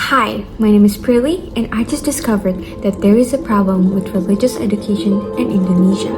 Hi, my name is Despriley, and I just discovered that there is a problem with religious education in Indonesia.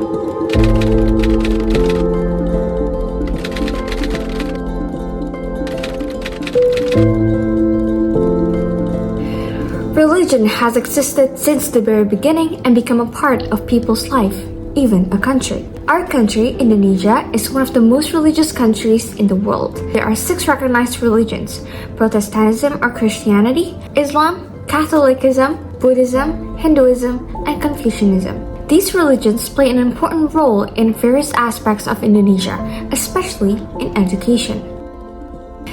Religion has existed since the very beginning and become a part of people's life, even a country. Our country, Indonesia, is one of the most religious countries in the world. There are 6 recognized religions: Protestantism or Christianity, Islam, Catholicism, Buddhism, Hinduism, and Confucianism. These religions play an important role in various aspects of Indonesia, especially in education.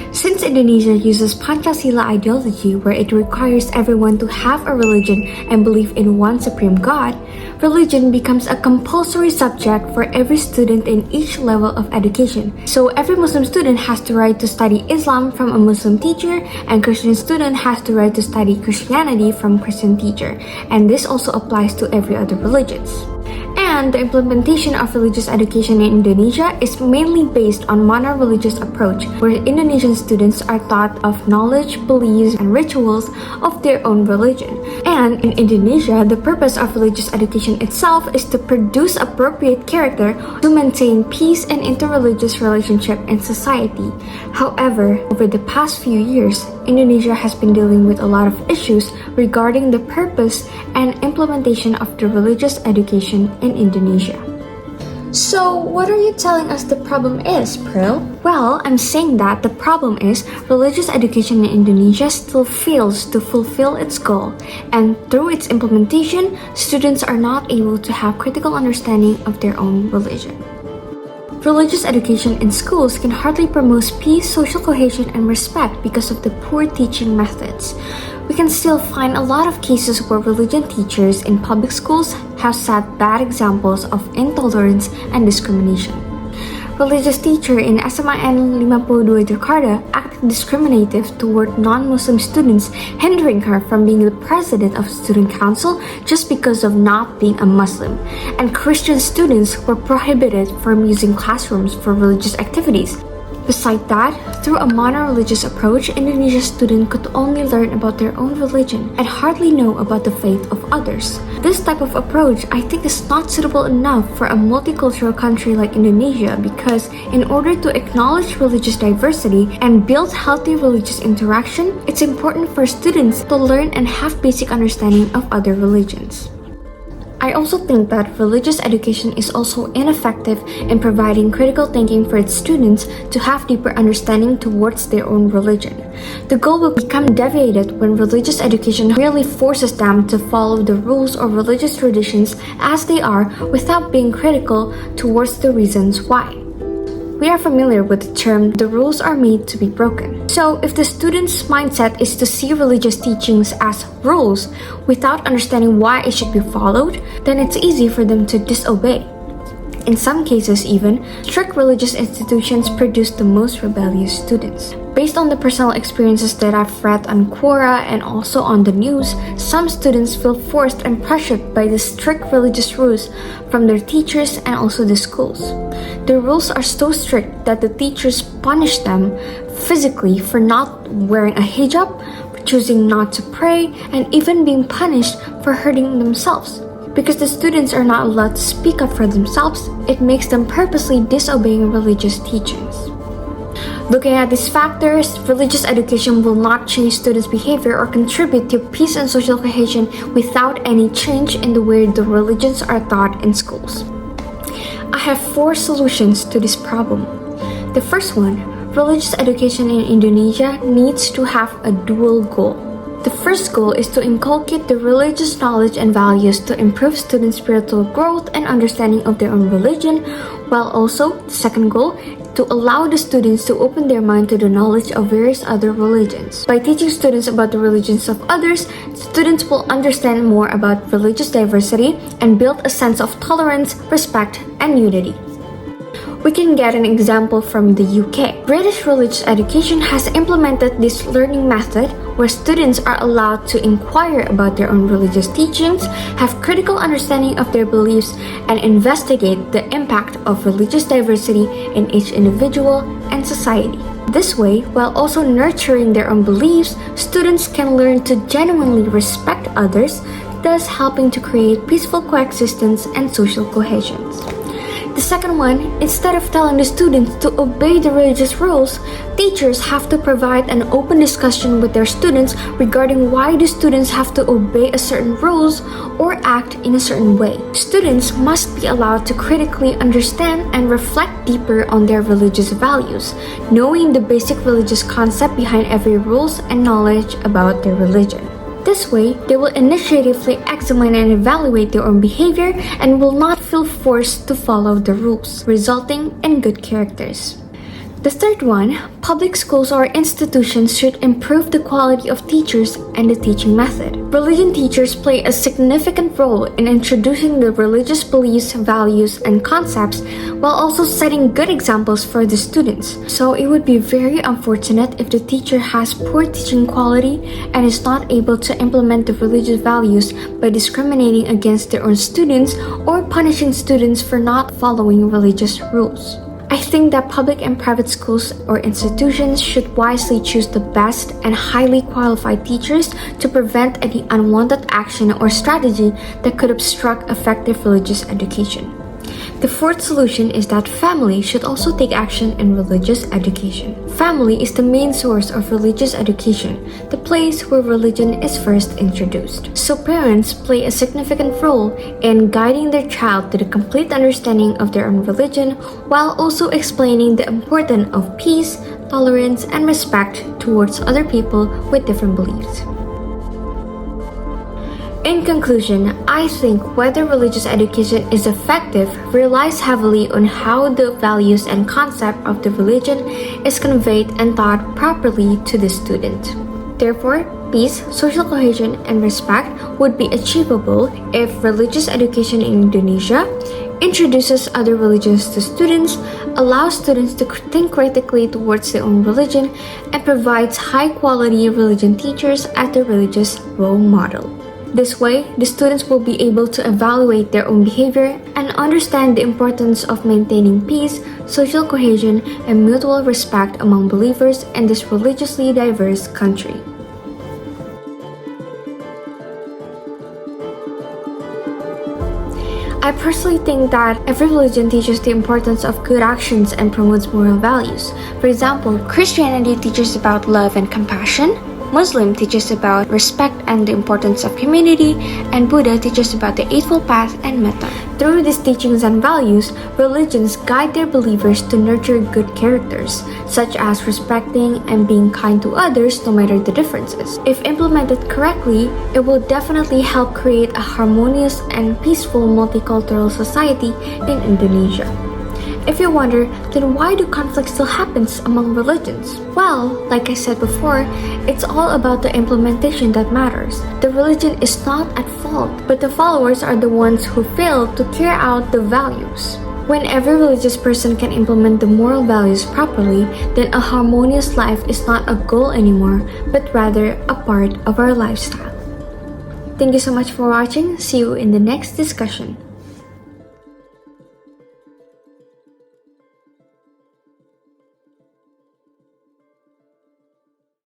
Since Indonesia uses Pancasila ideology where it requires everyone to have a religion and believe in one supreme God, religion becomes a compulsory subject for every student in each level of education. So every Muslim student has the right to study Islam from a Muslim teacher, and Christian student has the right to study Christianity from Christian teacher. And this also applies to every other religions. And the implementation of religious education in Indonesia is mainly based on mono-religious approach, where Indonesian students are taught of knowledge, beliefs, and rituals of their own religion. And in Indonesia, the purpose of religious education itself is to produce appropriate character to maintain peace and interreligious relationship in society. However, over the past few years, Indonesia has been dealing with a lot of issues regarding the purpose and implementation of the religious education in Indonesia. So, what are you telling us the problem is, Pril? Well, I'm saying that the problem is religious education in Indonesia still fails to fulfill its goal, and through its implementation, students are not able to have critical understanding of their own religion. Religious education in schools can hardly promote peace, social cohesion, and respect because of the poor teaching methods. We can still find a lot of cases where religion teachers in public schools have set bad examples of intolerance and discrimination. Religious teacher in SMAN 52 Jakarta acted discriminative toward non-Muslim students, hindering her from being the president of student council just because of not being a Muslim. And Christian students were prohibited from using classrooms for religious activities. Besides that, through a mono-religious approach, Indonesian students could only learn about their own religion and hardly know about the faith of others. This type of approach, I think, is not suitable enough for a multicultural country like Indonesia because in order to acknowledge religious diversity and build healthy religious interaction, it's important for students to learn and have basic understanding of other religions. I also think that religious education is also ineffective in providing critical thinking for its students to have deeper understanding towards their own religion. The goal will become deviated when religious education merely forces them to follow the rules or religious traditions as they are without being critical towards the reasons why. We are familiar with the term, the rules are made to be broken. So if the student's mindset is to see religious teachings as rules without understanding why it should be followed, then it's easy for them to disobey. In some cases even, strict religious institutions produce the most rebellious students. Based on the personal experiences that I've read on Quora and also on the news, some students feel forced and pressured by the strict religious rules from their teachers and also the schools. The rules are so strict that the teachers punish them physically for not wearing a hijab, for choosing not to pray, and even being punished for hurting themselves. Because the students are not allowed to speak up for themselves, it makes them purposely disobeying religious teachings. Looking at these factors, religious education will not change students' behavior or contribute to peace and social cohesion without any change in the way the religions are taught in schools. I have 4 solutions to this problem. The first one, religious education in Indonesia needs to have a dual goal. The first goal is to inculcate the religious knowledge and values to improve students' spiritual growth and understanding of their own religion, while also, the second goal, to allow the students to open their mind to the knowledge of various other religions. By teaching students about the religions of others, students will understand more about religious diversity and build a sense of tolerance, respect, and unity. We can get an example from the UK. British religious education has implemented this learning method where students are allowed to inquire about their own religious teachings, have critical understanding of their beliefs, and investigate the impact of religious diversity in each individual and society. This way, while also nurturing their own beliefs, students can learn to genuinely respect others, thus helping to create peaceful coexistence and social cohesion. The second one, instead of telling the students to obey the religious rules, teachers have to provide an open discussion with their students regarding why the students have to obey a certain rules or act in a certain way. Students must be allowed to critically understand and reflect deeper on their religious values, knowing the basic religious concept behind every rules and knowledge about their religion. This way, they will initiatively examine and evaluate their own behavior and will not feel forced to follow the rules, resulting in good characters. The third one, public schools or institutions should improve the quality of teachers and the teaching method. Religion teachers play a significant role in introducing the religious beliefs, values, and concepts while also setting good examples for the students. So it would be very unfortunate if the teacher has poor teaching quality and is not able to implement the religious values by discriminating against their own students or punishing students for not following religious rules. I think that public and private schools or institutions should wisely choose the best and highly qualified teachers to prevent any unwanted action or strategy that could obstruct effective religious education. The fourth solution is that family should also take action in religious education. Family is the main source of religious education, the place where religion is first introduced. So parents play a significant role in guiding their child to the complete understanding of their own religion while also explaining the importance of peace, tolerance, and respect towards other people with different beliefs. In conclusion, I think whether religious education is effective relies heavily on how the values and concept of the religion is conveyed and taught properly to the student. Therefore, peace, social cohesion, and respect would be achievable if religious education in Indonesia introduces other religions to students, allows students to think critically towards their own religion, and provides high-quality religion teachers as the religious role model. This way, the students will be able to evaluate their own behavior and understand the importance of maintaining peace, social cohesion, and mutual respect among believers in this religiously diverse country. I personally think that every religion teaches the importance of good actions and promotes moral values. For example, Christianity teaches about love and compassion, Muslim teaches about respect and the importance of community, and Buddha teaches about the Eightfold Path and metta. Through these teachings and values, religions guide their believers to nurture good characters, such as respecting and being kind to others no matter the differences. If implemented correctly, it will definitely help create a harmonious and peaceful multicultural society in Indonesia. If you wonder, then why do conflicts still happen among religions? Well, like I said before, it's all about the implementation that matters. The religion is not at fault, but the followers are the ones who fail to carry out the values. When every religious person can implement the moral values properly, then a harmonious life is not a goal anymore, but rather a part of our lifestyle. Thank you so much for watching. See you in the next discussion.